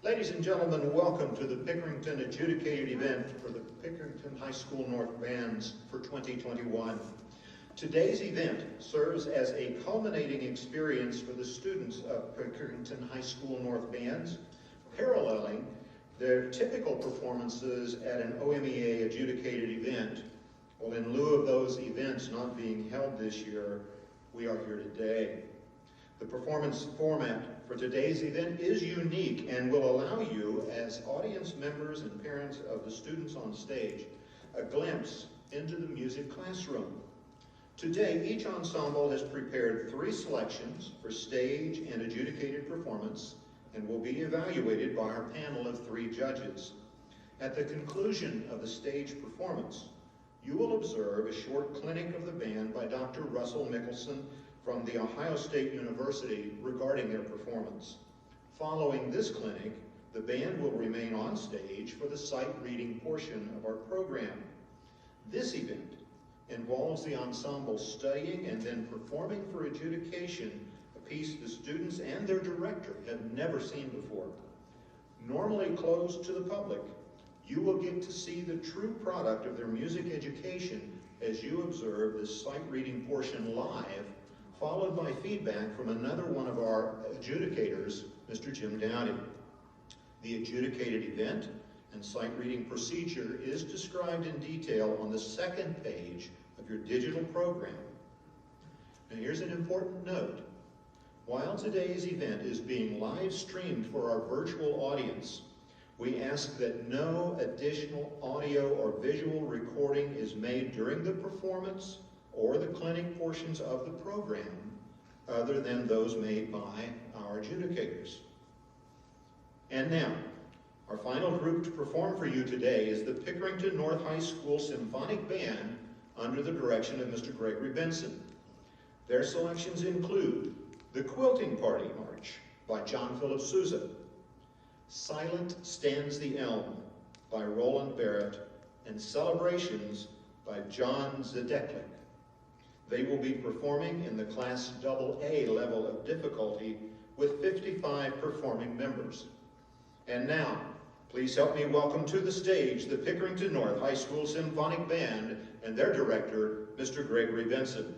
Ladies and gentlemen, welcome to the Pickerington Adjudicated event for the Pickerington High School North Bands for 2021. Today's event serves as a culminating experience for the students of Pickerington High School North Bands, paralleling their typical performances at an OMEA adjudicated event. Well, in lieu of those events not being held this year, we are here today. The performance format for today's event is unique and will allow you, as audience members and parents of the students on stage, a glimpse into the music classroom. Today, each ensemble has prepared 3 selections for stage and adjudicated performance and will be evaluated by our panel of 3 judges. At the conclusion of the stage performance, you will observe a short clinic of the band by Dr. Russell Mickelson from The Ohio State University regarding their performance. Following this clinic, the band will remain on stage for the sight reading portion of our program. This event involves the ensemble studying and then performing for adjudication a piece the students and their director have never seen before. Normally closed to the public, you will get to see the true product of their music education as you observe this sight reading portion live, followed by feedback from another one of our adjudicators, Mr. Jim Dowdy. The adjudicated event and sight reading procedure is described in detail on the 2nd page of your digital program. Now here's an important note. While today's event is being live streamed for our virtual audience, we ask that no additional audio or visual recording is made during the performance or the clinic portions of the program other than those made by our adjudicators. And now, our final group to perform for you today is the Pickerington North High School Symphonic Band under the direction of Mr. Gregory Benson. Their selections include the Quilting Party March by John Philip Sousa, Silent Stands the Elm by Roland Barrett, and Celebrations by John Zedeklik. They will be performing in the Class AA level of difficulty with 55 performing members. And now, please help me welcome to the stage the Pickerington North High School Symphonic Band and their director, Mr. Gregory Benson.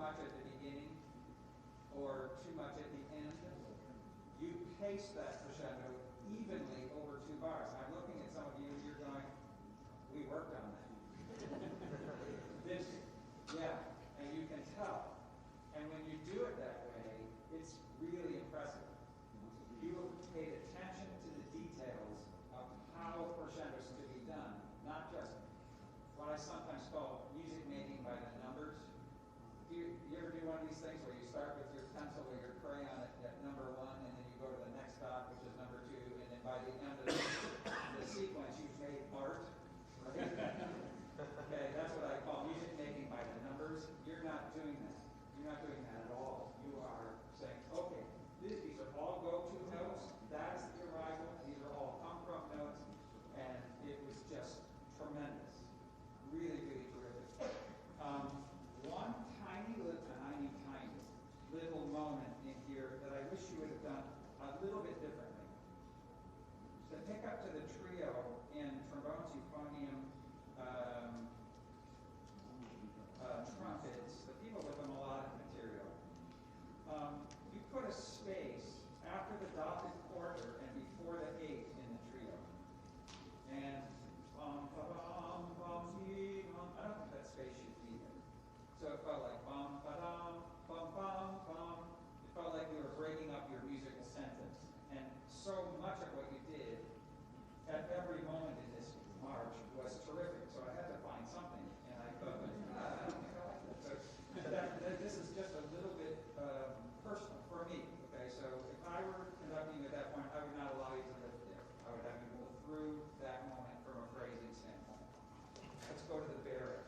much at the beginning or too much at the end, you pace that crescendo evenly over 2 bars. I'm looking at some of you and you're going, we worked on that. Yeah, and you can tell. And when you do it that way, it's really impressive. You have paid attention to the details of how crescendos to be done, not just what I sometimes call music making by the numbers. Do you ever do one of these things where you start with your pencil or your crayon at number 1, and then you go to the next dot, which is number 2, and then by the end of the sequence, you've made art? Right? Okay, that's what I call music making by the numbers. You're not doing that. You're not doing that at all. You are saying, okay, these are all go-to notes. That's the arrival. These are all come-from notes. And it was just tremendous. Really, really terrific. One tiny little moment in here that I wish you would have done a little bit differently. To pick up to the trio in trombone, euphonium, trumpets, the people with the melodic material, you put a space after the dotted quarter and before the 8 in the trio. And bum, ba, bum, bum, dee, bum. I don't think that space should be there. So it felt like bum, ba, dum, bum, bum, bum. It felt like you were breaking up your musical sentence. And so much of what you did at every moment in this march was terrific. So I had to find something. And I thought, I don't think I like that. So this is just a little bit personal for me. Okay, so if I were conducting at that point, I would not allow you to live there. I would have you go through that moment from a phrasing standpoint. Let's go to the barrack.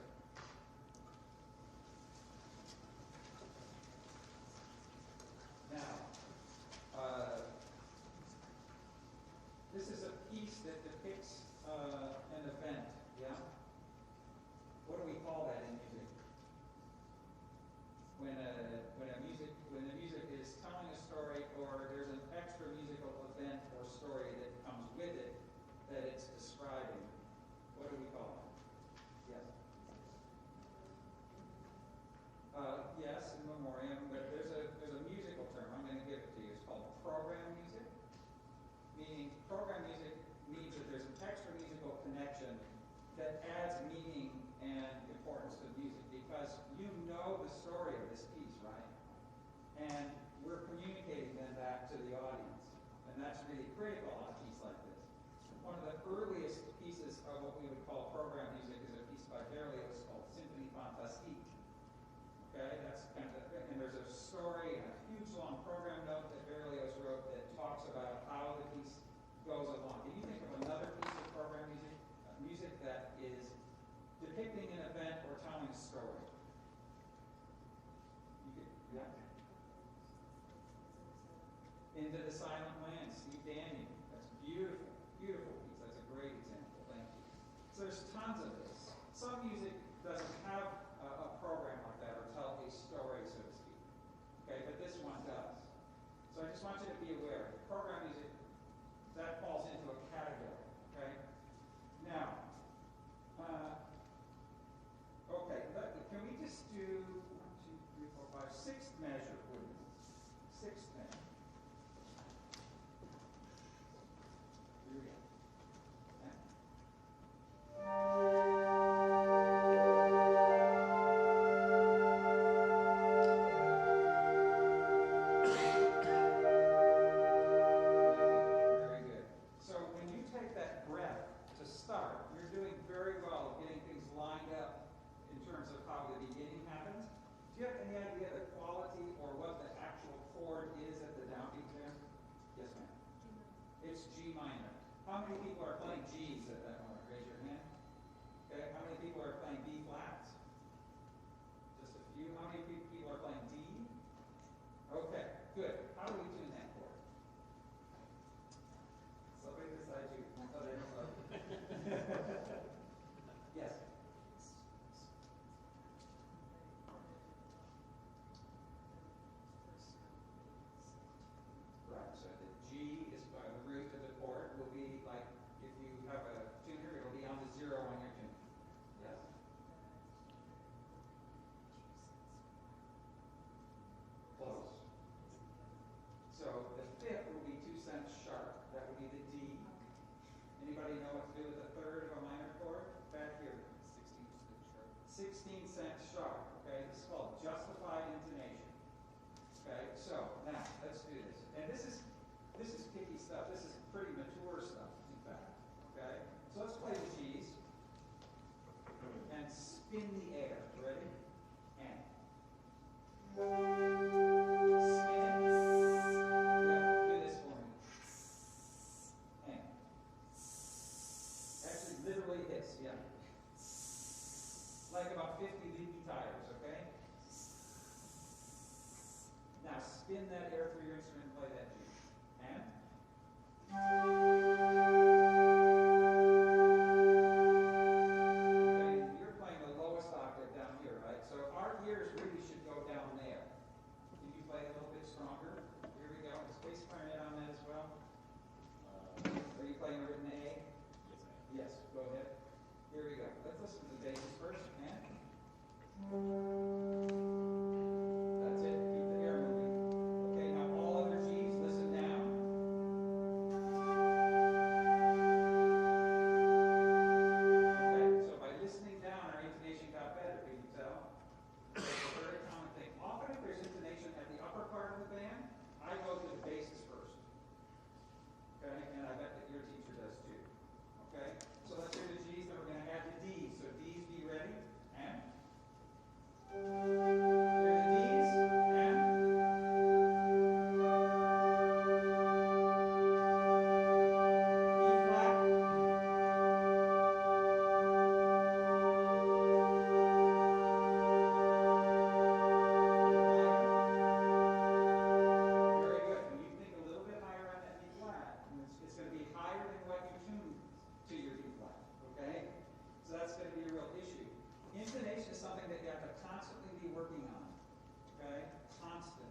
Now, this is a piece that depicts an event, yeah? What do we call that in music? When the music is telling a story, or there's an extra musical event or story that comes with it that it's describing, what do we call it? Yes. Yes, in memoriam, but there's a musical term. I'm going to give it to you. It's called program music. Meaning, program music means that there's an extra musical connection that adds meaning and importance to the music, because you know the story of this piece, right? And we're communicating then that to the audience. And that's really critical on a piece like this. One of the earliest pieces of what we would call program music is a piece by Berlioz called Symphonie Fantastique. Okay, that's kind of, and there's a story and a huge long program note that Berlioz wrote that talks about how the piece goes along. Can you think of another piece of program music? Music that is depicting an event or telling a story. You could, yeah. Into the Silent Land, Steve Daniel. That's beautiful, beautiful piece. That's a great example. Thank you. So there's tons of this. Some music doesn't have a program like that or tell a story, so to speak. Okay, but this one does. So I just want you to be aware. Program music, that falls into a category. Okay? Now, okay, can we just do 1, 2, 3, 4, 5, 6th measure, please? 6th measure. spin the air. Ready? And. Literally this, yeah. Like about 50 leaky tires, okay? Now spin that air through your instrument and play that G. And? Okay, you're playing the lowest octave down here, right? So our ears really should go down there. Can you play a little bit stronger? Here we go. Is bass clarinet on that as well? Are you playing a written A? Yes, go ahead. Here we go. Let's listen to the basses first. And that's it. Keep the air moving. Okay, now all other G's, listen now. Okay, so by listening down, our intonation got better. Can you tell? It's a very common thing. Often if there's intonation at the upper part of the band, I go to the basses first. Okay, and I bet that your teacher does too. Okay, so let's hear the G's, then we're going to add the D's. So D's, be ready, and? Hear the D's, and? E flat. Very good. When you think a little bit higher on that B flat, it's going to be higher than what you tune to your B flat, okay? So that's going to be a real issue. Intonation is something that you have to constantly be working on, okay? Constantly.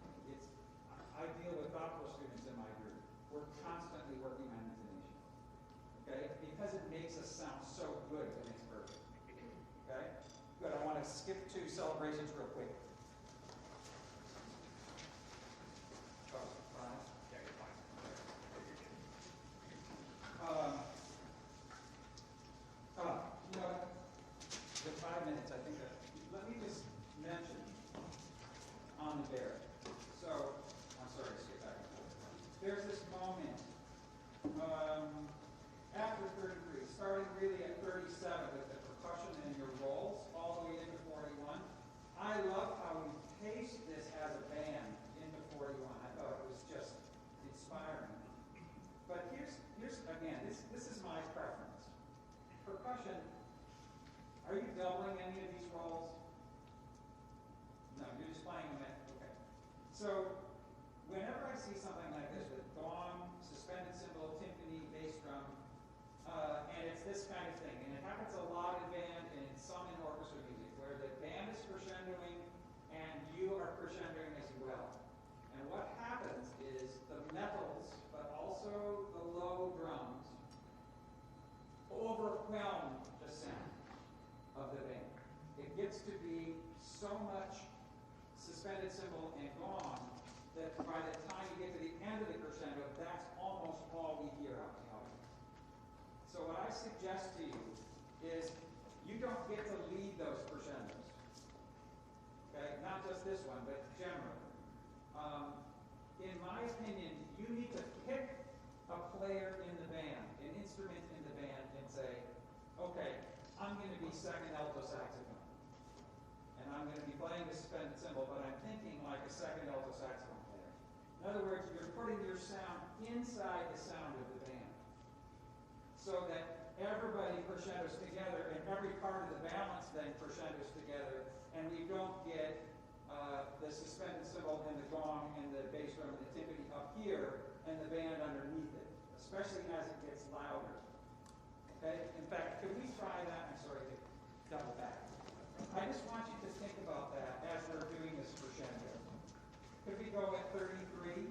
I deal with doctoral students in my group. We're constantly working on intonation, okay? Because it makes us sound so good when it's perfect, okay? Good. I want to skip to celebrations real quick. Oh, fine. Yeah, you're fine. You know, the 5 minutes, I think let me just mention on the bear. So, I'm sorry to skip back and forth. There's this moment after 33, starting really at 37 with the percussion and your rolls, all the way into 41. I love how we paced this as a band into 41. I thought it was just inspiring. But here's again, this is my preference. Percussion, are you doubling any of these rolls? No, you're just playing them at, okay. So, whenever I see something like this with gong, suspended cymbal, timpani, bass drum, and it's this kind of thing, and it happens a lot in band and in some in orchestra music, where the band is crescendoing and you are crescendoing as well. And what happens is the metals, but also the low drums, overwhelm the sound of the band. It gets to be so much suspended cymbal and gong that by the time you get to the end of the crescendo, that's almost all we hear out in the audience. So what I suggest to you is you don't get to lead those crescendos. Okay, not just this one, but generally. In my opinion, you need to pick a player in the band, an instrument in the band, and say, okay, I'm going to be second alto saxophone. And I'm going to be playing the suspended cymbal, but I'm thinking like a second alto saxophone player. In other words, you're putting your sound inside the sound of the band. So that everybody crescendos together, and every part of the balance then crescendos together, and we don't get the suspended cymbal and the gong and the bass drum and the timpani up here, and the band underneath it, especially as it gets louder. Okay? In fact, could we try that? I'm sorry to double back. I just want you to think about that as we're doing this crescendo. Could we go at 33?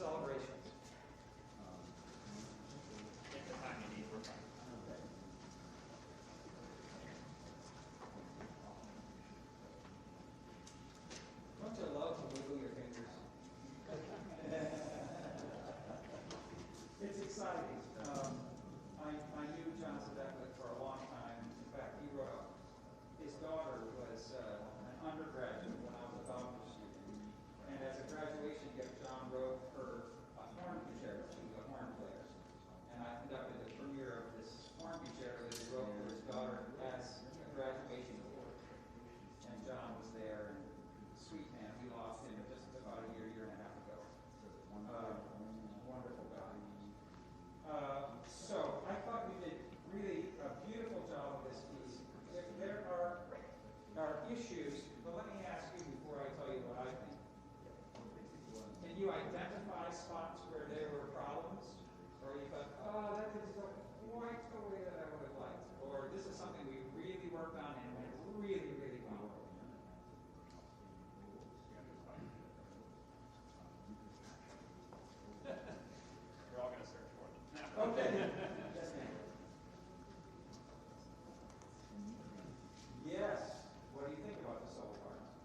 celebrations. Take the time you need, we're fine. Don't you love to wiggle your fingers? It's exciting. I knew John Sedeklik for a long time. In fact, his daughter was an undergraduate when I was a doctoral student. And as a graduation gift, John wrote her a horn concerto to the horn players. And I conducted the premiere of this horn concerto that he wrote for his daughter as a graduation award. And John was there, and sweet man, we lost him just about a year and a half ago. Wonderful guy. So I thought we did really a beautiful job of this piece. There are issues, but let me ask you before I tell you what I think. Can you identify spots where there were problems? Or you thought, oh, that didn't go quite the way that I would have liked? Or this is something we really worked on and went really, really well? We're all going to search for them. Okay. Yes, ma'am. Yes. What do you think about the solo parts?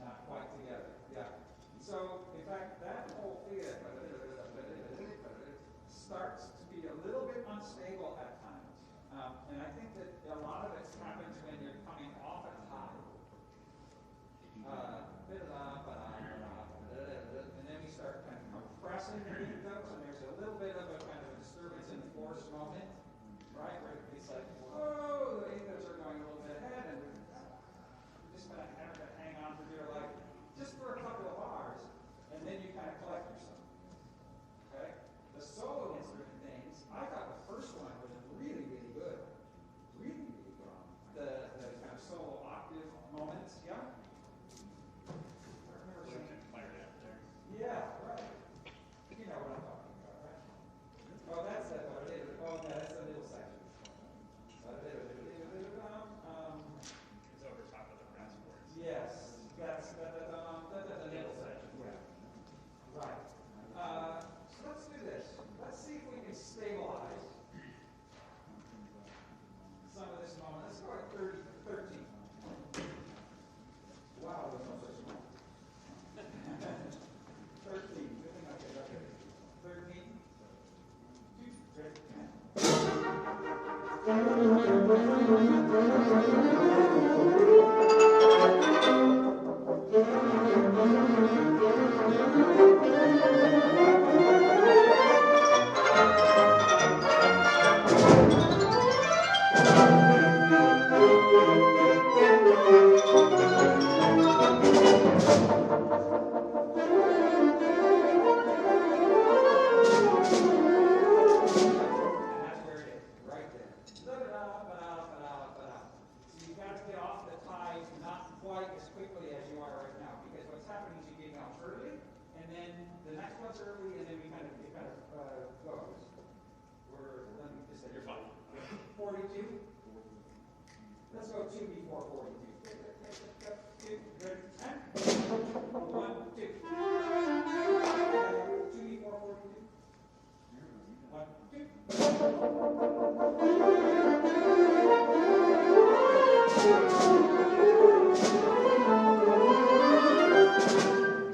Not quite together. Yeah. So, in fact, that whole thing starts to be a little bit unstable at times. And I think that a lot of it happens when you're coming off a high. And then we start kind of compressing the beat notes, and there's a little bit of a kind of a disturbance in the force moment, right? Where it's like, whoa, the beat notes are going a little bit ahead, and we're just kind of having to hang on for dear life just for a couple of bars, and then you kind of collect yourself. Okay? The solo instrument things, I thought the first one was really, really good. Really, really good. The kind of solo octave moments, yeah? Yeah, right. You know what I'm talking about, right? Oh, that's the middle section. It's over top of the brass boards. Yes, that's the middle section. Yeah. Right. So let's do this. Let's see if we can stabilize some of this moment. Let's go at 13. Wow, those notes are small. 13. Good thing I get up here. 13. 42. Let's go 2 before 42. Good. 1, 2. 2 before 42. 1, 2.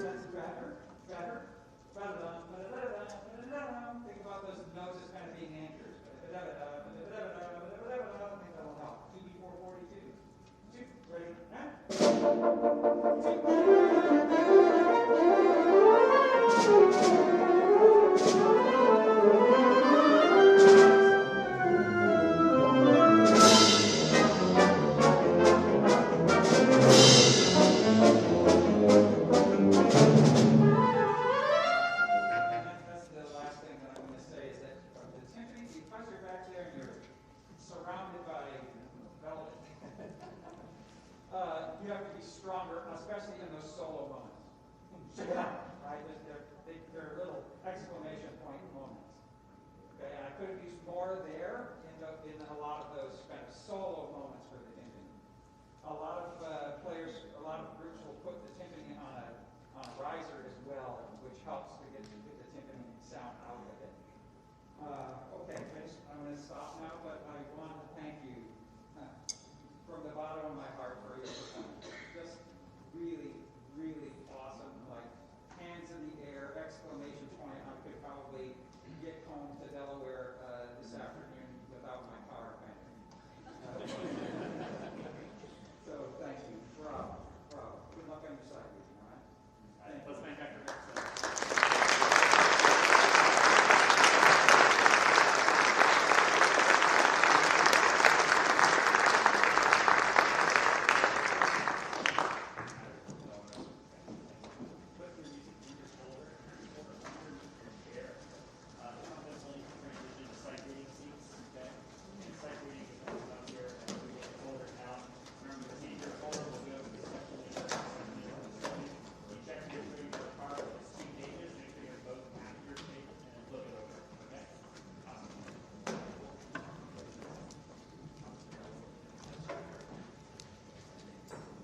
That's better. Think about those notes as kind of being anchors. That'll help. 2 before 42. 2. Ready? That's the last thing that I'm going to say is that the timpani, because you're back there and you're surrounded by velvet, you have to be stronger, especially in those solo moments. Right? They're little exclamation point moments. Okay, and I could have used more there in a lot of those kind of solo moments for the timpani. A lot of players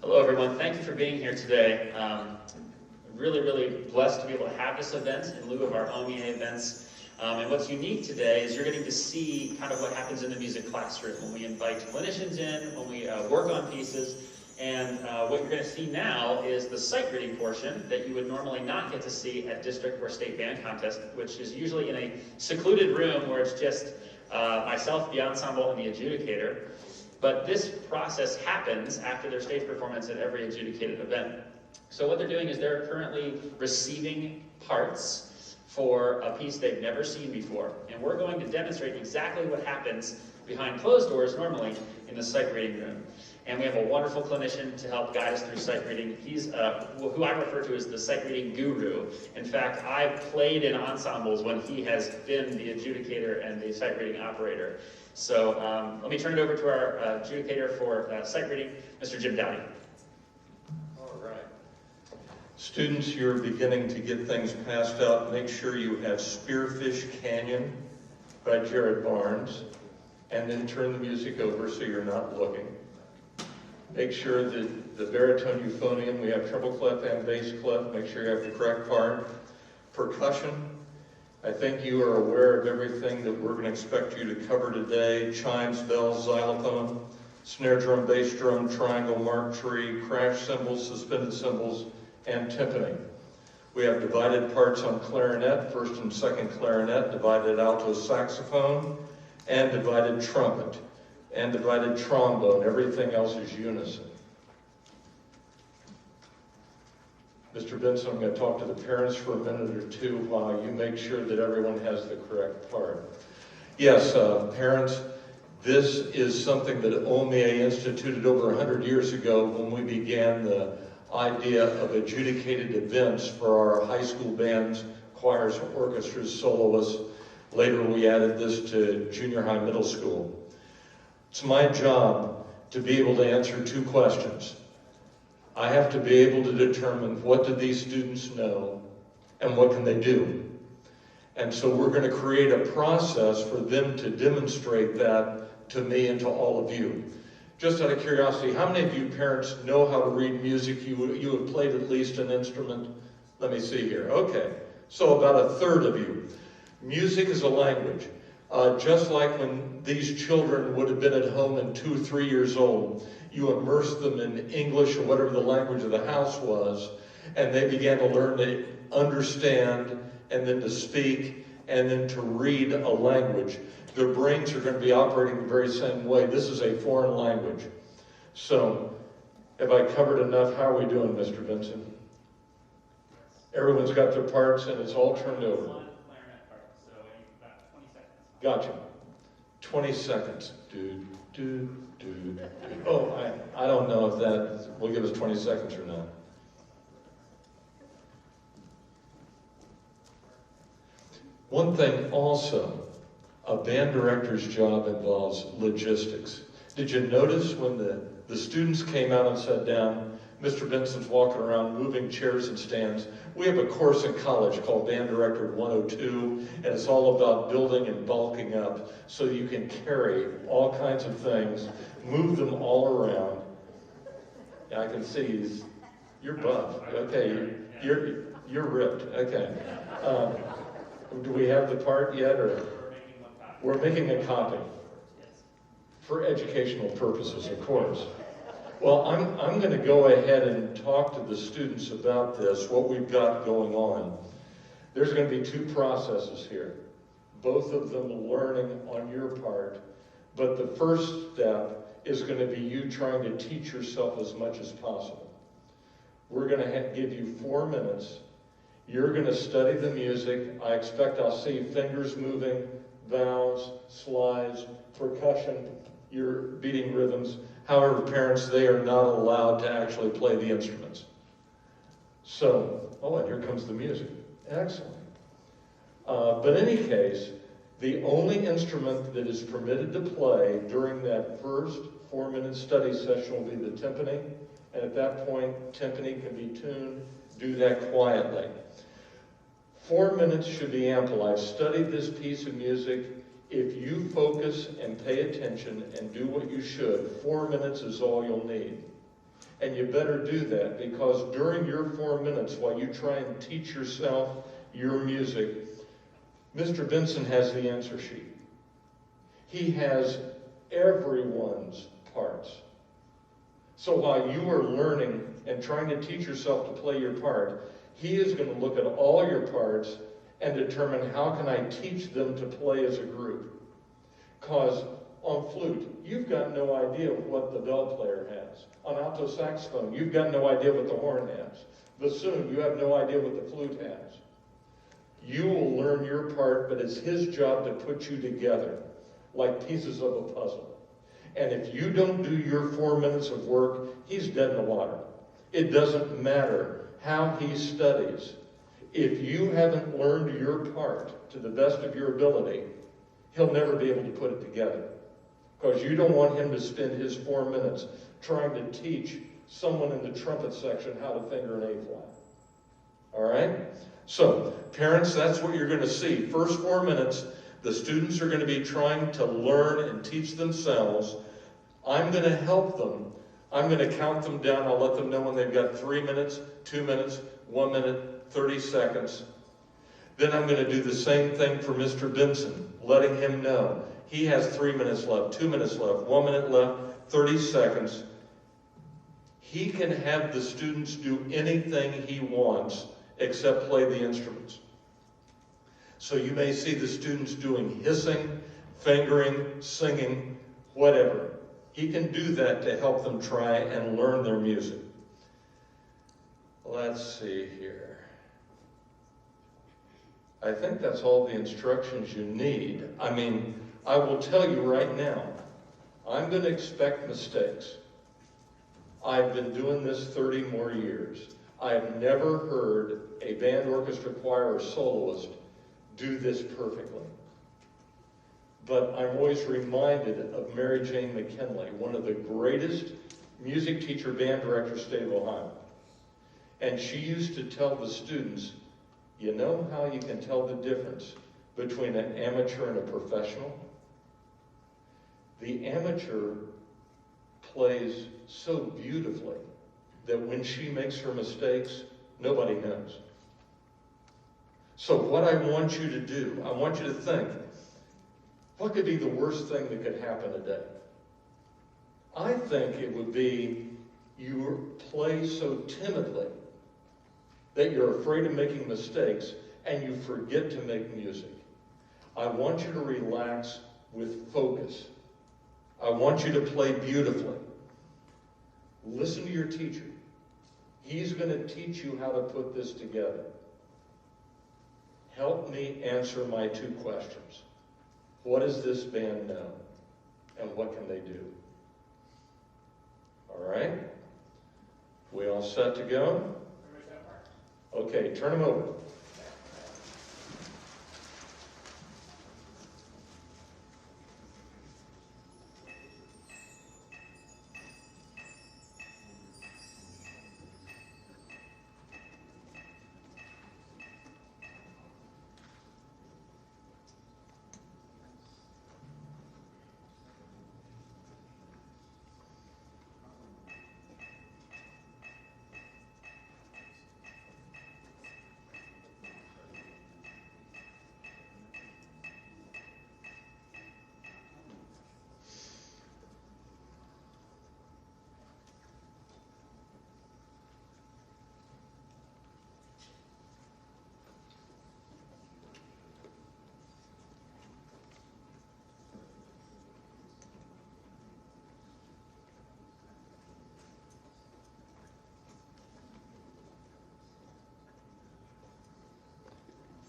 Hello, everyone. Thank you for being here today. Really blessed to be able to have this event in lieu of our OMIA events. And what's unique today is you're getting to see kind of what happens in the music classroom when we invite clinicians in, when we work on pieces. And what you're going to see now is the sight reading portion that you would normally not get to see at district or state band contest, which is usually in a secluded room where it's just myself, the ensemble, and the adjudicator. But this process happens after their stage performance at every adjudicated event. So what they're doing is they're currently receiving parts for a piece they've never seen before. And we're going to demonstrate exactly what happens behind closed doors normally in the sight reading room. And we have a wonderful clinician to help guide us through sight reading. He's who I refer to as the sight reading guru. In fact, I've played in ensembles when he has been the adjudicator and the sight reading operator. So let me turn it over to our adjudicator for sight reading, Mr. Jim Dowdy. All right. Students, you're beginning to get things passed out. Make sure you have Spearfish Canyon by Jared Barnes, and then turn the music over so you're not looking. Make sure that the baritone euphonium, we have treble clef and bass clef. Make sure you have the correct part. Percussion. I think you are aware of everything that we're going to expect you to cover today. Chimes, bells, xylophone, snare drum, bass drum, triangle, mark tree, crash cymbals, suspended cymbals, and timpani. We have divided parts on clarinet, first and second clarinet, divided alto saxophone, and divided trumpet, and divided trombone. Everything else is unison. Mr. Benson, I'm going to talk to the parents for a minute or two while you make sure that everyone has the correct part. Yes, parents, this is something that OMIA instituted over 100 years ago when we began the idea of adjudicated events for our high school bands, choirs, orchestras, soloists. Later we added this to junior high, middle school. It's my job to be able to answer two questions. I have to be able to determine what do these students know and what can they do. And so we're going to create a process for them to demonstrate that to me and to all of you. Just out of curiosity, how many of you parents know how to read music? You have played at least an instrument? Let me see here. Okay, so about a third of you. Music is a language. Just like when these children would have been at home and 2 or 3 years old, you immersed them in English or whatever the language of the house was, and they began to learn to understand and then to speak and then to read a language. Their brains are going to be operating the very same way. This is a foreign language. So, have I covered enough? How are we doing, Mr. Vincent? Everyone's got their parts and it's all turned over. One clarinet part, so about 20 seconds. Gotcha. 20 seconds. Oh, I don't know if that will give us 20 seconds or not. One thing also, a band director's job involves logistics. Did you notice when the students came out and sat down, Mr. Benson's walking around moving chairs and stands. We have a course in college called Band Director 102, and it's all about building and bulking up so you can carry all kinds of things, move them all around. Yeah, I can see you're buff. Okay, you're ripped. Okay. Do we have the part yet, or we're making a copy for educational purposes, of course. Well, I'm going to go ahead and talk to the students about this, what we've got going on. There's going to be two processes here, both of them learning on your part, but the first step is going to be you trying to teach yourself as much as possible. We're going to give you 4 minutes. You're going to study the music. I expect I'll see fingers moving, vowels, slides, percussion, you're beating rhythms. However, parents, they are not allowed to actually play the instruments. So, oh, and here comes the music. Excellent. But in any case, the only instrument that is permitted to play during that first 4-minute study session will be the timpani. And at that point, timpani can be tuned. Do that quietly. 4 minutes should be ample. I've studied this piece of music. If you focus and pay attention and do what you should, 4 minutes is all you'll need. And you better do that, because during your 4 minutes, while you try and teach yourself your music, Mr. Benson has the answer sheet. He has everyone's parts. So while you are learning and trying to teach yourself to play your part, he is going to look at all your parts and determine how can I teach them to play as a group. Because on flute, you've got no idea what the bell player has. On alto saxophone, you've got no idea what the horn has. Bassoon, you have no idea what the flute has. You will learn your part, but it's his job to put you together like pieces of a puzzle. And if you don't do your 4 minutes of work, he's dead in the water. It doesn't matter how he studies. If you haven't learned your part to the best of your ability, he'll never be able to put it together. Because you don't want him to spend his 4 minutes trying to teach someone in the trumpet section how to finger an A flat. All right? So, parents, that's what you're going to see. First 4 minutes, the students are going to be trying to learn and teach themselves. I'm going to help them. I'm going to count them down. I'll let them know when they've got 3 minutes, 2 minutes, 1 minute, 30 seconds. Then I'm going to do the same thing for Mr. Benson, letting him know. He has 3 minutes left, 2 minutes left, 1 minute left, 30 seconds. He can have the students do anything he wants except play the instruments. So you may see the students doing hissing, fingering, singing, whatever. He can do that to help them try and learn their music. Let's see here. I think that's all the instructions you need. I mean, I will tell you right now, I'm going to expect mistakes. I've been doing this 30 more years. I've never heard a band, orchestra, choir, or soloist do this perfectly. But I'm always reminded of Mary Jane McKinley, one of the greatest music teacher, band directors, state of Ohio. And she used to tell the students, you know how you can tell the difference between an amateur and a professional? The amateur plays so beautifully that when she makes her mistakes, nobody knows. So what I want you to do, I want you to think, what could be the worst thing that could happen today? I think it would be you play so timidly that you're afraid of making mistakes and you forget to make music. I want you to relax with focus. I want you to play beautifully. Listen to your teacher. He's going to teach you how to put this together. Help me answer my 2 questions. What does this band know? And what can they do? All right? We all set to go? Okay, turn them over.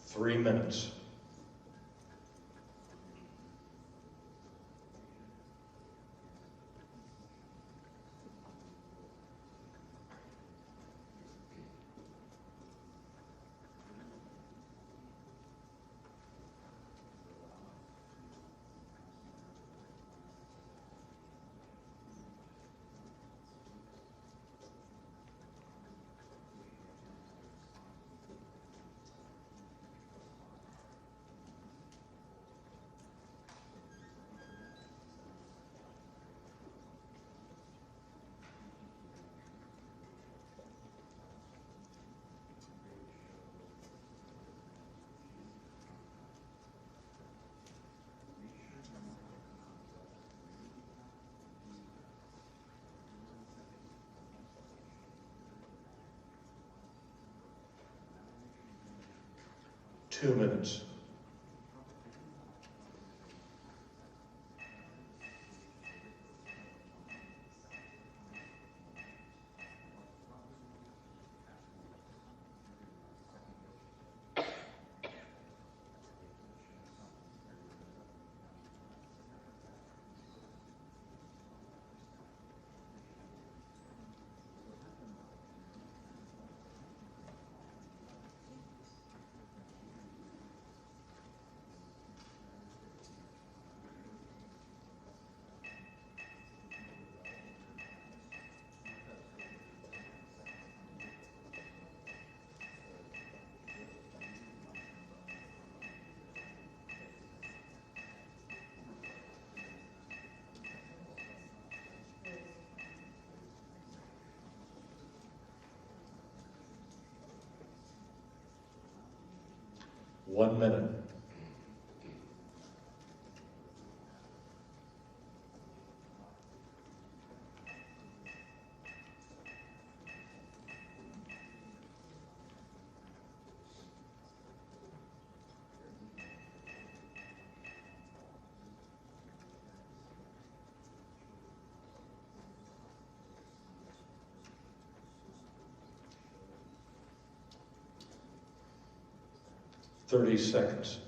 Three minutes. 2 minutes. One minute. Thirty seconds.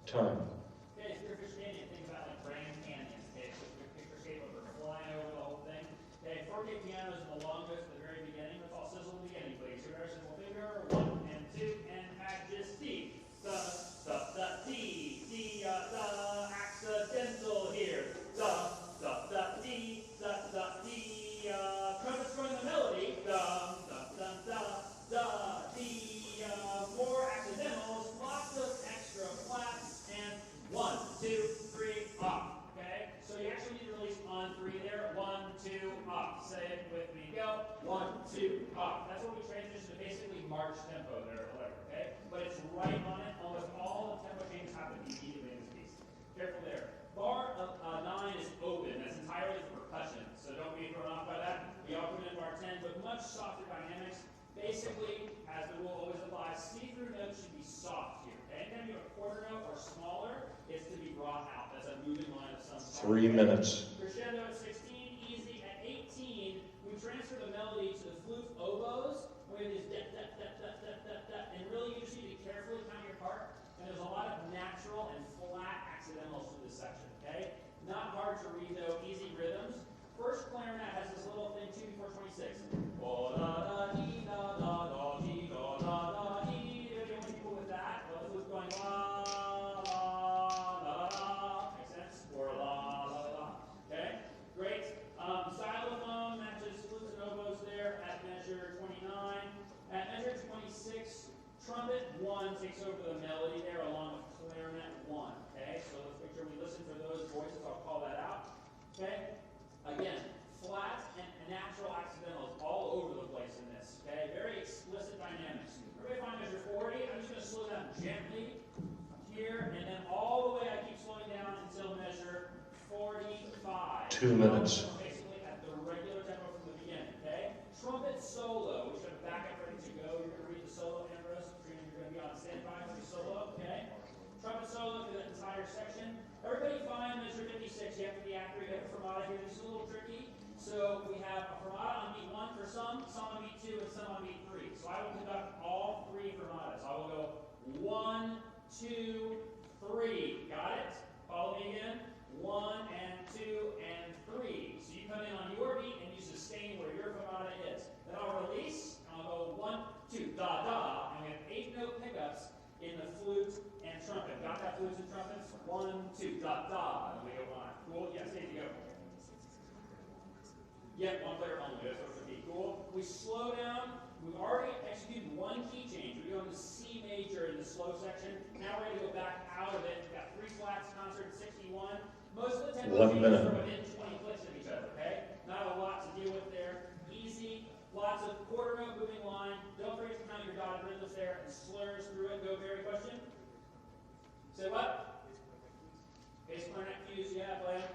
Time. Okay, so picture canyon, think about like Grand Canyon. Okay, so your picture shape of her flying over the whole thing. Okay, 4K piano is the longest at the very beginning. Let's all sizzle at the beginning, please. Your very simple finger, 1 and 2, and majesty. Da, da, da, dee, dee, da, accidental here. Da, da, da, dee, da, da, dee, trumpets join the melody. Da, da, da, da, da, dee, more accidentals, lots of extra flats, and 1, 2, 3, up. Okay? So you actually need to release on 3 there. 1, 2, up. Say it with me. Go. 1, 2, up. That's what we transition to basically march tempo there or whatever. Okay? But it's right on it. Almost all the tempo changes happen immediately in this piece. Careful there. Bar 9 is open. That's entirely for percussion. So don't be thrown off by that. We all come in bar 10, but much softer dynamics. Basically, as the rule always applies, see-through notes should be soft here. Okay? Anytime you have a quarter note or smaller, it's to be brought out. That's a moving line of some sort. 3 minutes. Crescendo at 16, easy. At 18, we transfer the melody to the flute oboes. We have these da, da, da, da, da, da, da, and really you just need to carefully count your part. And there's a lot of natural and flat accidentals through this section. Okay? Not hard to read though, easy rhythms. First clarinet has this little thing, 2 before 26. Oh, da, da, dee, da, da, da, dee, da, da, da, dee. Are there any people with that? Well, this was going la, la, la, la. Makes sense? Or la, la, la. Okay? Great. Xylophone matches flutes and oboes there at measure 29. At measure 26, trumpet 1 takes over the melody there along with clarinet 1. Okay? So let's make sure we listen for those voices. I'll call that out. Okay? Again, flat and natural accidentals all over the place in this. Okay, very explicit dynamics. Everybody find measure 40. I'm just going to slow down gently here, and then all the way I keep slowing down until measure 45. 2 minutes. Basically at the regular tempo from the beginning. Okay, trumpet solo. We should have backup ready to go. You're going to read the solo, Ambrose. You're going to be on standby for the solo. Okay, trumpet solo through that entire section. Everybody find measure 56. You have to be accurate. You have a fermata here. This is a little tricky. So we have a fermata on beat 1 for some on beat 2, and some on beat 3. So I will conduct all 3 fermatas. I will go 1, 2, 3. Got it? Follow me again. 1 and 2 and 3. So you come in on your beat and you sustain where your fermata is. Then I'll release, and I'll go 1, 2, da, da, and we have 8-note pickups in the flute and trumpet. Got that, flutes and trumpets? 1, 2, da, da, and we go on. Cool? Yeah, Stacey, go. Yeah, 1 player only. That's what it would be. Cool? We slow down. We've already executed 1 key change. We're going to C major in the slow section. Now we're going to go back out of it. We've got Wax concert 61. Most of the tempo 1 minute. are within 20 clicks of each other, okay? Not a lot to deal with there. Easy, lots of quarter note moving line. Don't forget to count your dotted rhythms there and slurs through it. Go, Barry, question? Say what? Bass clarinet cues, yeah, play them.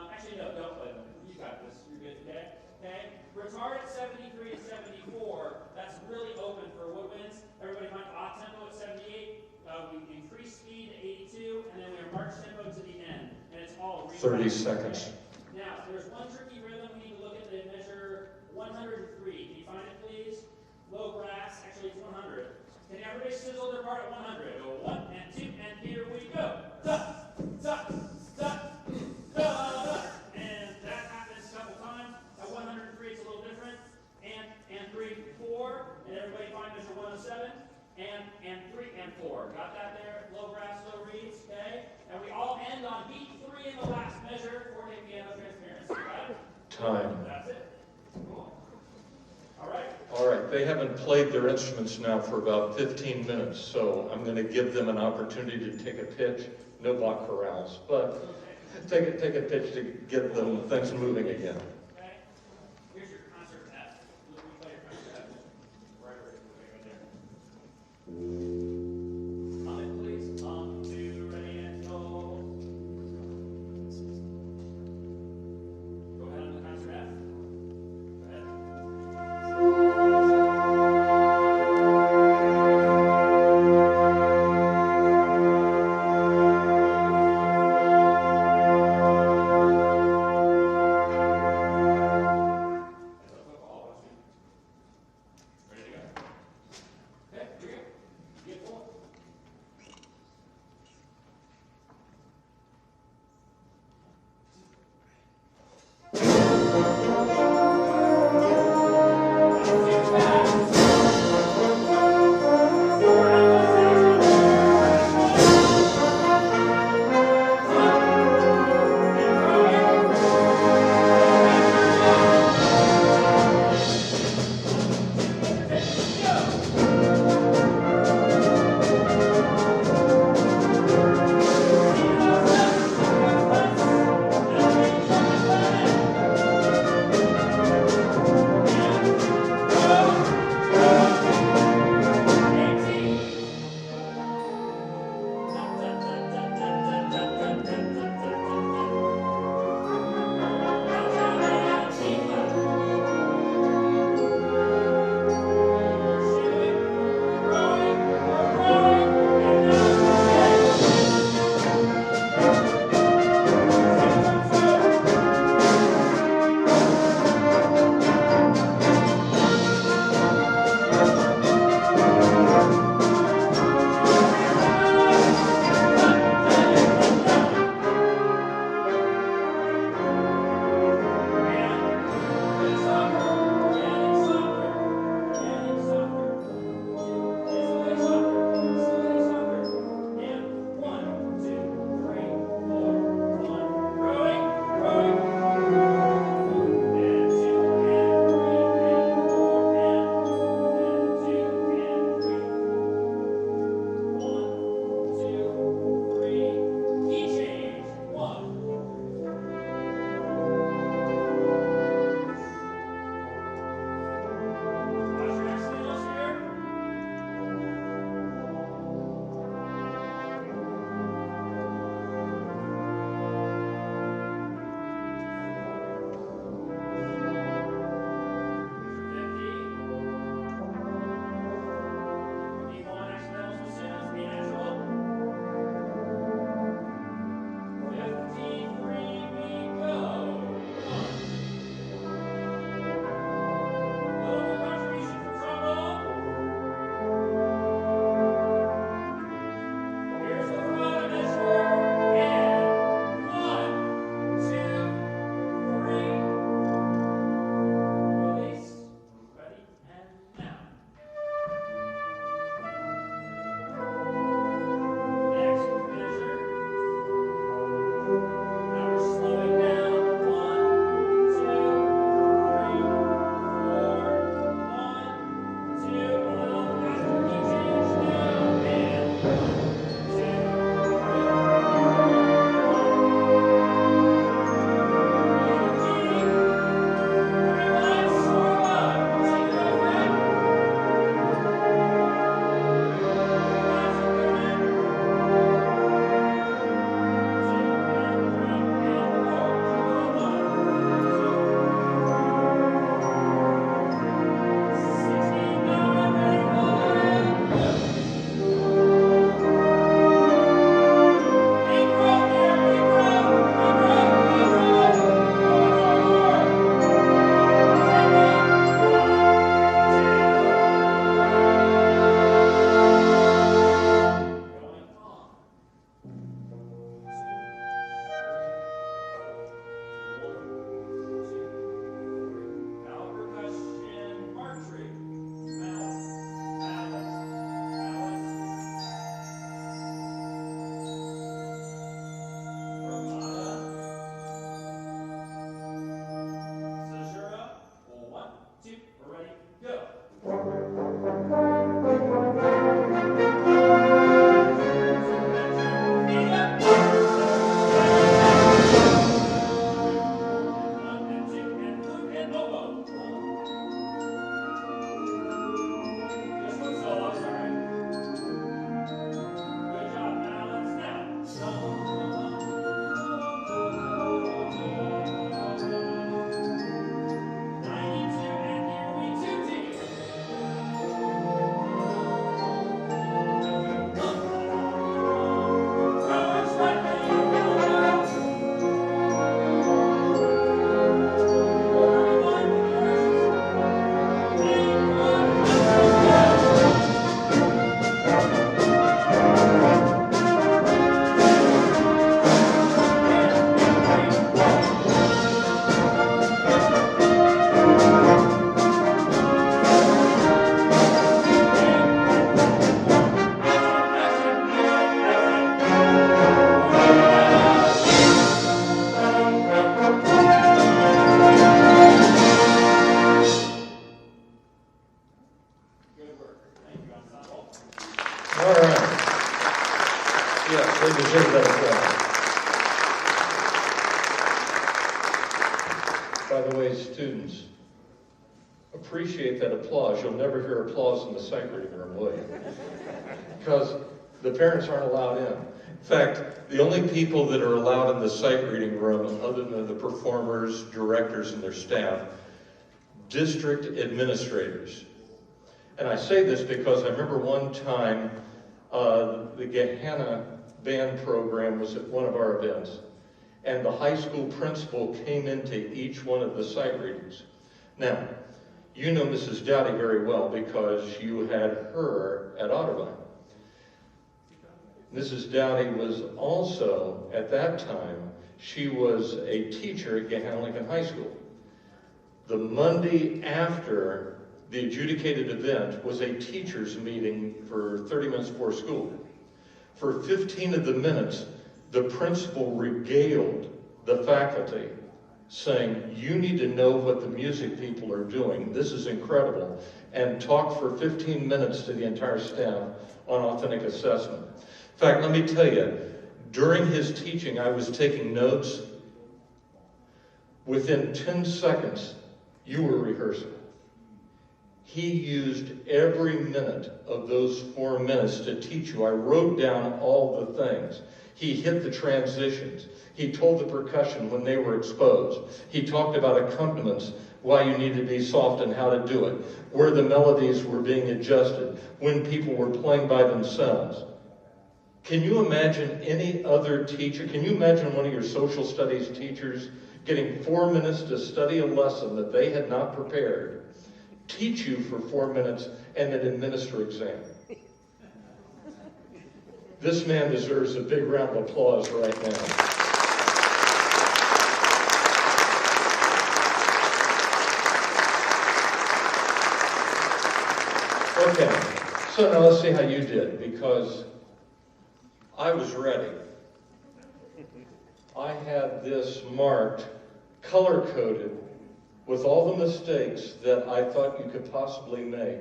Actually, no, don't play them. You got this. You're good, okay? Okay? Retard at 73 and 74, that's really open for woodwinds. Everybody find odd tempo at 78. We increase speed to 82, and then we march tempo to the end. And it's all 30 seconds. Now, there's one tricky rhythm. We need to look at the measure 103. Can you find it, please? Low brass. Actually, it's 100. Can everybody sizzle their part at 100? Go 1 and 2, and here we go. Da, da, da, da, da. And that happens a couple times. At 103, it's a little different. And 3, 4. And everybody find measure 107. And 3 and 4. Got that there? Low brass, low reeds, okay? And we all end on beat 3 in the last measure, forte piano transparency, right? Time. That's it. Cool. All right. All right, they haven't played their instruments now for about 15 minutes, so I'm going to give them an opportunity to take a pitch. No block chorales, but take a pitch to get them things moving again. Okay. Here's your concert F. Look, we play your concert F. Right there. Hum it, please. 1, 2, ready, and go. Go ahead on the concert F. Go ahead. By the way, students, appreciate that applause. You'll never hear applause in the sight reading room, will you? Because the parents aren't allowed in. In fact, the only people that are allowed in the sight reading room, other than the performers, directors, and their staff, district administrators. And I say this because I remember one time the Gehenna band program was at one of our events, and the high school principal came into each one of the sight readings. Now, you know Mrs. Dowdy very well because you had her at Otterbein. Mrs. Dowdy was also, at that time, she was a teacher at Gehenna Lincoln High School. The Monday after the adjudicated event was a teacher's meeting for 30 minutes before school. For 15 of the minutes, the principal regaled the faculty, saying, you need to know what the music people are doing. This is incredible. And talked for 15 minutes to the entire staff on authentic assessment. In fact, let me tell you, during his teaching, I was taking notes. Within 10 seconds, you were rehearsing. He used every minute of those 4 minutes to teach you. I wrote down all the things. He hit the transitions. He told the percussion when they were exposed. He talked about accompaniments, why you need to be soft and how to do it, where the melodies were being adjusted, when people were playing by themselves. Can you imagine any other teacher? Can you imagine one of your social studies teachers getting 4 minutes to study a lesson that they had not prepared, teach you for 4 minutes, and then administer exam? This man deserves a big round of applause right now. Okay, so now let's see how you did, because I was ready. I had this marked, color-coded, with all the mistakes that I thought you could possibly make.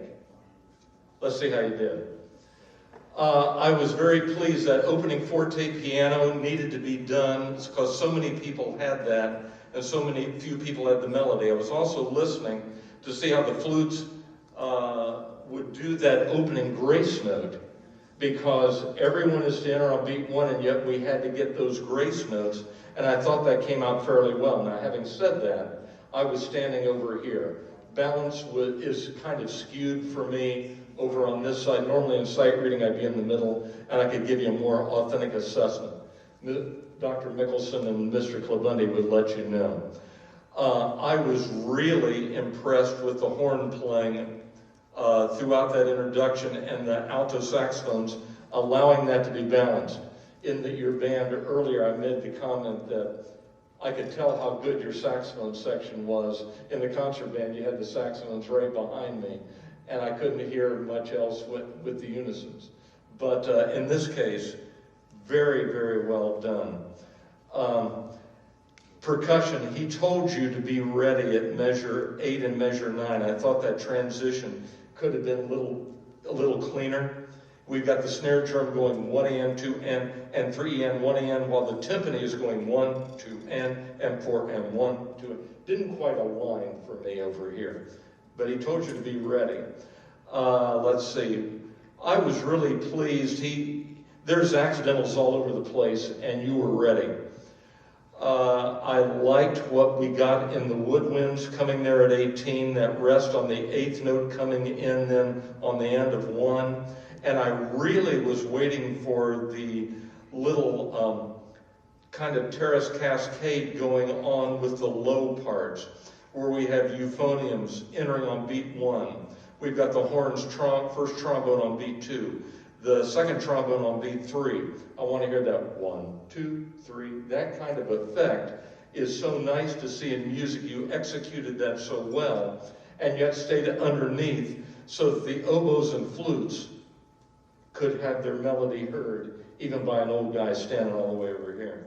Let's see how you did. I was very pleased that opening forte piano needed to be done because so many people had that and so few people had the melody. I was also listening to see how the flutes would do that opening grace note, because everyone is to enter on beat 1, and yet we had to get those grace notes, and I thought that came out fairly well. Now, having said that, I was standing over here. Balance is kind of skewed for me over on this side. Normally in sight reading, I'd be in the middle, and I could give you a more authentic assessment. Dr. Mickelson and Mr. Clabundi would let you know. I was really impressed with the horn playing throughout that introduction and the alto saxophones, allowing that to be balanced. In your band earlier, I made the comment that I could tell how good your saxophone section was. In the concert band, you had the saxophones right behind me, and I couldn't hear much else with the unisons. But in this case, very, very well done. Percussion, he told you to be ready at measure 8 and measure 9. I thought that transition could have been a little cleaner. We've got the snare drum going 1 and 2 and 3 and 1 and, while the timpani is going 1, 2 and 4 and 1, 2. Didn't quite align for me over here, but he told you to be ready. Let's see. I was really pleased. There's accidentals all over the place, and you were ready. I liked what we got in the woodwinds coming there at 18, that rest on the 8th note coming in then on the end of 1. And I really was waiting for the little kind of terrace cascade going on with the low parts, where we have euphoniums entering on beat 1. We've got the horns, first trombone on beat 2. The second trombone on beat 3. I want to hear that 1, 2, 3. That kind of effect is so nice to see in music. You executed that so well, and yet stayed underneath so that the oboes and flutes could have their melody heard, even by an old guy standing all the way over here.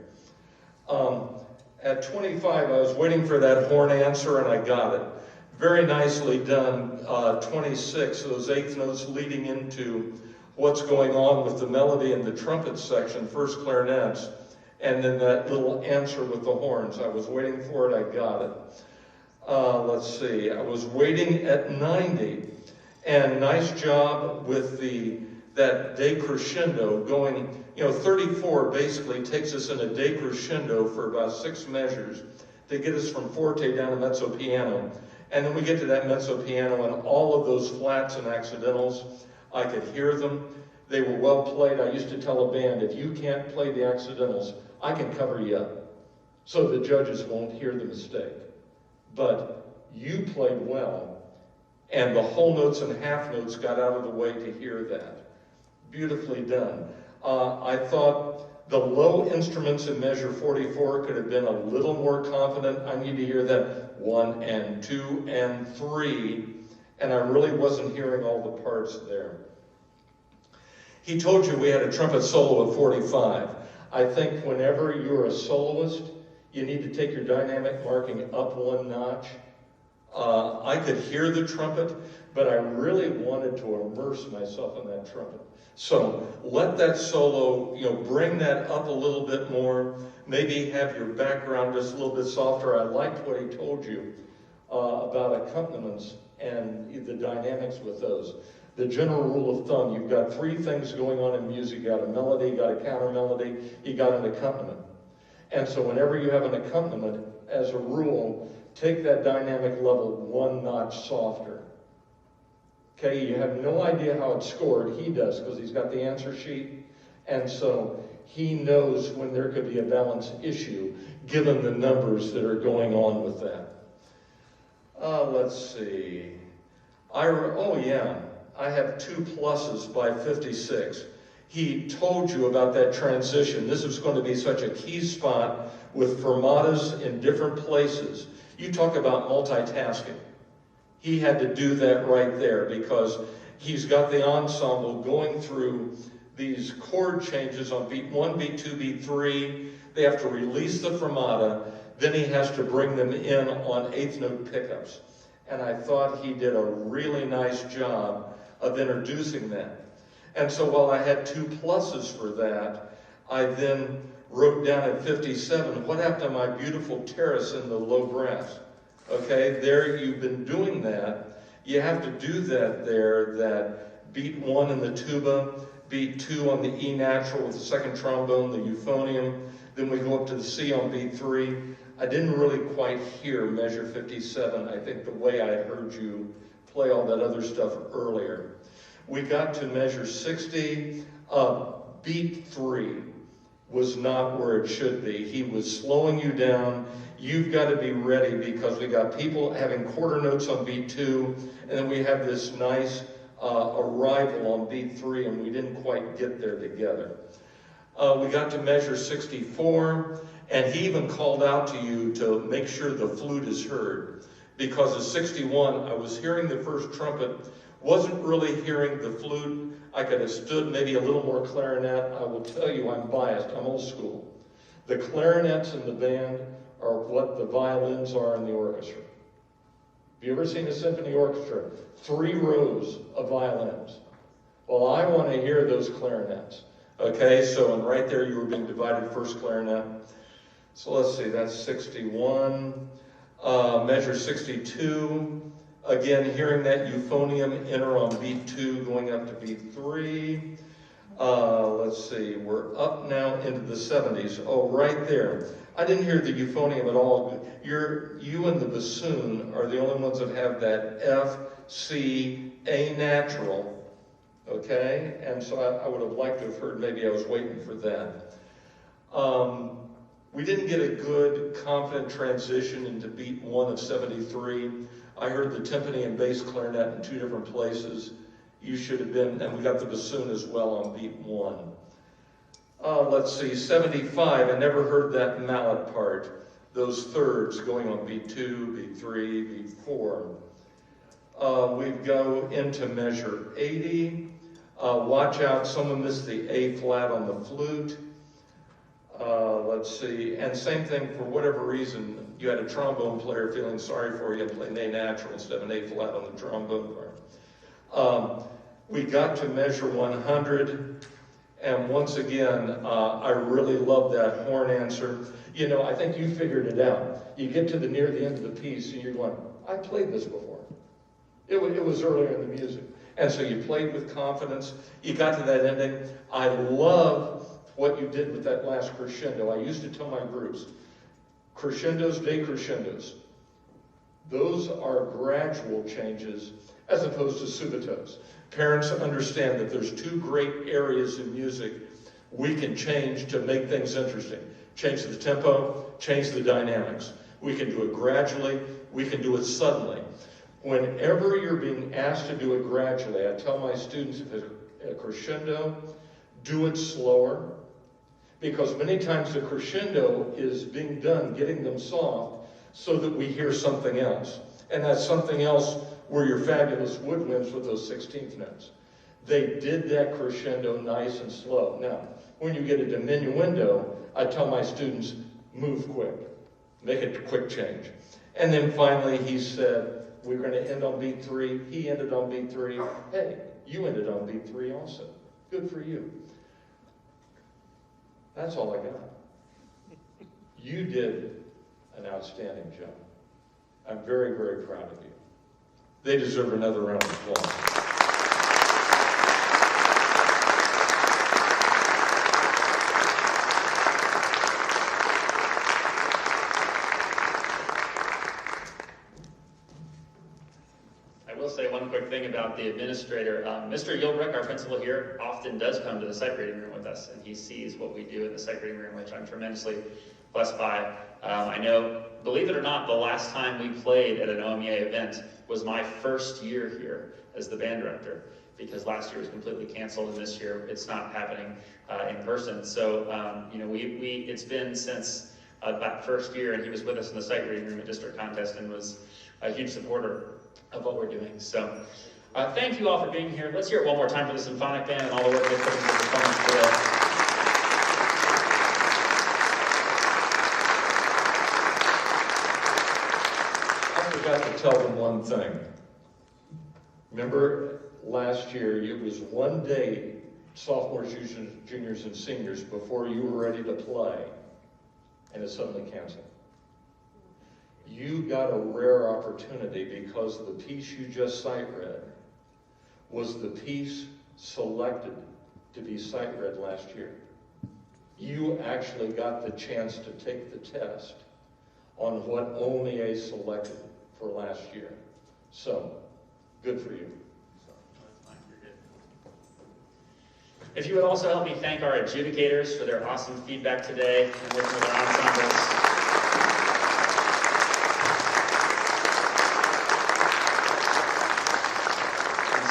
At 25, I was waiting for that horn answer, and I got it. Very nicely done. 26, those 8th notes leading into what's going on with the melody and the trumpet section, first clarinets, and then that little answer with the horns. I was waiting for it, I got it. Let's see, I was waiting at 90, and nice job with that decrescendo going, 34 basically takes us in a decrescendo for about 6 measures to get us from forte down to mezzo piano. And then we get to that mezzo piano, and all of those flats and accidentals, I could hear them. They were well played. I used to tell a band, if you can't play the accidentals, I can cover you up, so the judges won't hear the mistake. But you played well, and the whole notes and half notes got out of the way to hear that. Beautifully done. I thought the low instruments in measure 44 could have been a little more confident. I need to hear that 1 and 2 and 3, and I really wasn't hearing all the parts there. He told you we had a trumpet solo at 45. I think whenever you're a soloist, you need to take your dynamic marking up 1 notch. I could hear the trumpet, but I really wanted to immerse myself in that trumpet. So let that solo, bring that up a little bit more. Maybe have your background just a little bit softer. I liked what he told you about accompaniments and the dynamics with those. The general rule of thumb, you've got 3 things going on in music. You got a melody, you got a counter melody, you got an accompaniment. And so whenever you have an accompaniment, as a rule, take that dynamic level 1 notch softer. Okay, you have no idea how it's scored. He does, because he's got the answer sheet. And so he knows when there could be a balance issue, given the numbers that are going on with that. Let's see. I have 2 pluses by 56. He told you about that transition. This is going to be such a key spot with fermatas in different places. You talk about multitasking. He had to do that right there because he's got the ensemble going through these chord changes on beat 1, beat 2, beat 3. They have to release the fermata. Then he has to bring them in on 8th note pickups. And I thought he did a really nice job of introducing that. And so while I had 2 pluses for that, I then wrote down at 57, what happened to my beautiful terrace in the low brass? Okay, there you've been doing that. You have to do that there, that beat 1 in the tuba, beat 2 on the E natural with the 2nd trombone, the euphonium, then we go up to the C on beat 3. I didn't really quite hear measure 57, I think the way I heard you play all that other stuff earlier. We got to measure 60, beat 3 was not where it should be. He was slowing you down. You've got to be ready because we got people having quarter notes on beat 2, and then we have this nice arrival on beat 3, and we didn't quite get there together. We got to measure 64, and he even called out to you to make sure the flute is heard. Because at 61, I was hearing the first trumpet, wasn't really hearing the flute. I could have stood maybe a little more clarinet. I will tell you, I'm biased. I'm old school. The clarinets in the band are what the violins are in the orchestra. Have you ever seen a symphony orchestra? 3 rows of violins. Well, I want to hear those clarinets. Okay, so and right there you were being divided first clarinet. So let's see, that's 61. Measure 62. Again, hearing that euphonium enter on beat 2, going up to beat 3. Let's see, we're up now into the 70s. Oh, right there. I didn't hear the euphonium at all. You and the bassoon are the only ones that have that F, C, A natural. Okay? And so I would have liked to have heard, maybe I was waiting for that. We didn't get a good, confident transition into beat 1 of 73. I heard the timpani and bass clarinet in 2 different places. You should have been, and we got the bassoon as well on beat 1. Let's see, 75, I never heard that mallet part. Those thirds going on beat 2, beat 3, beat 4. We go into measure 80. Watch out, someone missed the A flat on the flute. Let's see, and same thing, for whatever reason, you had a trombone player feeling sorry for you and playing A natural instead of an A flat on the trombone part. We got to measure 100, And once again, I really love that horn answer. You know, I think you figured it out. You get to near the end of the piece and you're going, I played this before. It was earlier in the music. And so you played with confidence. You got to that ending. I love what you did with that last crescendo. I used to tell my groups, crescendos, decrescendos. Those are gradual changes as opposed to subitos. Parents understand that there's two great areas in music we can change to make things interesting. Change the tempo, change the dynamics. We can do it gradually, we can do it suddenly. Whenever you're being asked to do it gradually, I tell my students, if it's a crescendo, do it slower, because many times the crescendo is being done, getting them soft, so that we hear something else. And that's something else were your fabulous woodwinds with those 16th notes. They did that crescendo nice and slow. Now, when you get a diminuendo, I tell my students, move quick. Make a quick change. And then finally he said, we're going to end on beat 3. He ended on beat 3. Hey, you ended on beat 3 also. Good for you. That's all I got. You did an outstanding job. I'm very, very proud of you. They deserve another round of applause. I will say one quick thing about the administrator. Mr. Yilbrick, our principal here, often does come to the sight reading room with us, and he sees what we do in the sight reading room, which I'm tremendously blessed by. I know, believe it or not, the last time we played at an OMEA event was my first year here as the band director, because last year was completely canceled, and this year it's not happening in person. So, you know, it's been since that first year, and he was with us in the sight reading room at district contest and was a huge supporter of what we're doing. So, thank you all for being here. Let's hear it one more time for the Symphonic Band and all the work they put into the performance today. I forgot to tell them one thing. Remember last year, it was one day, sophomores, juniors, and seniors, before you were ready to play, and it suddenly canceled. You got a rare opportunity because the piece you just sight read was the piece selected to be sight read last year. You actually got the chance to take the test on what OMEA selected for last year. So, good for you. If you would also help me thank our adjudicators for their awesome feedback today and working with our ensembles.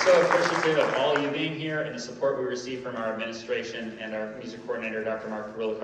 So appreciative of all you being here and the support we receive from our administration and our music coordinator, Dr. Mark Carrillo.